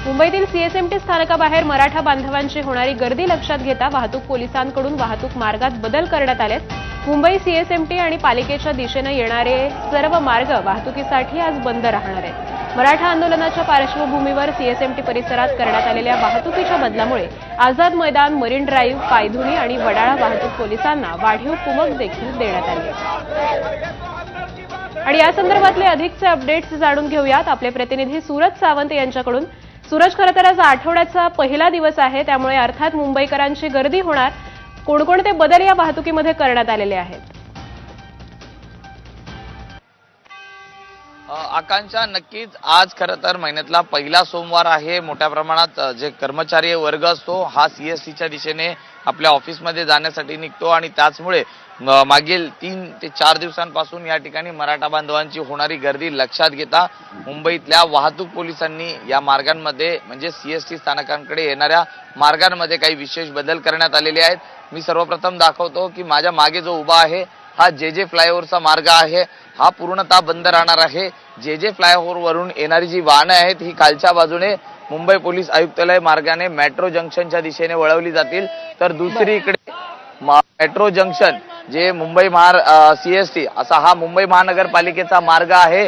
मुंबईतील सीएसएमटी स्थानकाबाहेर मराठा बांधवांची होणारी गर्दी लक्षात घेता वाहतूक पोलिसांकडून वाहतूक मार्गात बदल करण्यात आलेत। मुंबई सीएसएमटी आणि पालिकेच्या दिशेने येणारे सर्व मार्ग वाहतुकीसाठी आज बंद राहणार आहेत। मराठा आंदोलनाच्या पार्श्वभूमीवर सीएसएमटी परिसरात करण्यात आलेल्या वाहतुकीच्या बदलामुळे आझाद मैदान, मरीन ड्राईव्ह, पायधुणी आणि वडाळा वाहतूक पोलिसांना वाढीव कुमक देखील देण्यात आली आहे। आणि या संदर्भातले अधिकचे अपडेट्स जाणून घेऊयात आपले प्रतिनिधी सूरज सावंत यांच्याकडून। सूरज, खरं तर आज आठवड्याचा पहिला दिवस आहे, त्यामुळे अर्थात मुंबईकरांची गर्दी होणार। कोणकोणते बदल या वाहतुकीमध्ये करण्यात आलेले आहेत? आकांक्षा, नक्कीच आज खरं तर महिन्यातला पहिला सोमवार आहे। मोठ्या प्रमाणात जे कर्मचारी वर्ग असतो हा सीएसटीच्या दिशेने आपल्या ऑफिसमध्ये जाण्यासाठी निघतो आणि त्याचमुळे मागील 3 ते 4 दिवसांपासून या ठिकाणी मराठा बांधवांची होणारी गर्दी लक्षात घेता मुंबईतल्या वाहतूक पोलिसांनी या मार्गांमध्ये म्हणजे सीएसटी स्थानकांकडे येणाऱ्या मार्गांमध्ये काही विशेष बदल करण्यात आलेले आहेत। मी सर्वप्रथम दाखवतो की माझ्या मागे जो उभा आहे हा जे फ्लायओव्हरचा मार्ग आहे, हा पूर्णतः बंद राहणार आहे। जे फ्लायओव्हर वरून येणारी जी वाहनं आहेत ही खालच्या बाजूने मुंबई पोलीस आयुक्तालय मार्गाने मेट्रो जंक्शनच्या दिशेने वळवली जातील, तर दुसरीकडे metro junction J Mumbai CST असा हा मुंबई महानगरपालिकेचा मार्ग आहे,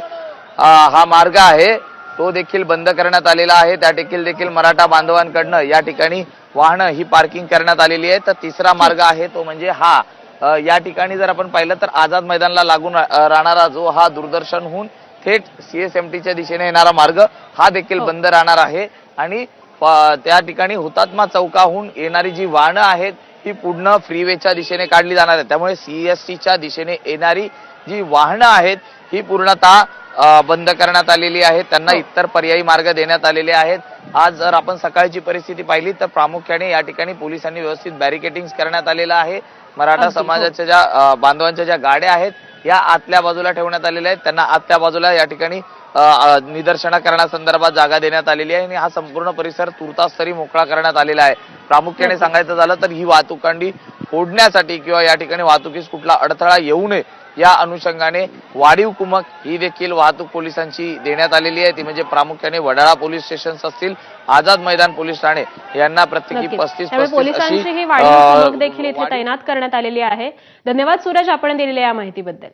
हा मार्ग आहे तो देखील बंद करण्यात आलेला आहे। त्या देखील मराठा बांधवांकडनं या ठिकाणी वाहनं ही पार्किंग करण्यात आलेली आहे। तर तिसरा मार्ग आहे तो म्हणजे हा या ठिकाणी जर आपण पाहिलं तर आझाद मैदानला लागून राहणारा जो हा दूरदर्शनहून थेट सीएसएमटीच्या दिशेने येणारा मार्ग हा देखील बंद राहणार आहे। आणि त्या ठिकाणी हुतात्मा चौकाहून येणारी जी वाहनं आहेत ही पूर्ण फ्रीवेच्या दिशेने काढली जाणार आहेत। त्यामुळे सीएसटीच्या दिशेने येणारी जी वाहनं आहेत ही पूर्णतः बंद करण्यात आलेली आहेत, त्यांना इतर पर्यायी मार्ग देण्यात आलेले आहेत। आज जर आपण सकाळची परिस्थिती पाहिली तर प्रामुख्याने या ठिकाणी पोलिसांनी व्यवस्थित बॅरिकेडिंग करण्यात आलेलं आहे। मराठा समाजाच्या ज्या बांधवांच्या ज्या गाड्या आहेत या आतल्या बाजूला ठेवण्यात आलेल्या आहेत, त्यांना आतल्या बाजूला या ठिकाणी निदर्शनं करण्यासंदर्भात जागा देण्यात आलेली आहे आणि हा संपूर्ण परिसर तुर्तास तरी मोकळा करण्यात आलेला आहे। प्रामुख्याने सांगायचं झालं तर ही वाहतूककोंडी फोडण्यासाठी किंवा या ठिकाणी वाहतुकीस कुठला अडथळा येऊ नये या अनुषंगाने वाढीव कुमक ही देखील वाहतूक पोलिसांची देण्यात आलेली आहे। ती म्हणजे प्रामुख्याने वडाळा पोलीस स्टेशन्स असतील, आझाद मैदान पोलीस ठाणे यांना प्रत्येकी 35 पोलिसांची ही वाढीव कुमक देखील इथे तैनात करण्यात आलेली आहे। धन्यवाद सूरज, आपण दिलेल्या या माहितीबद्दल।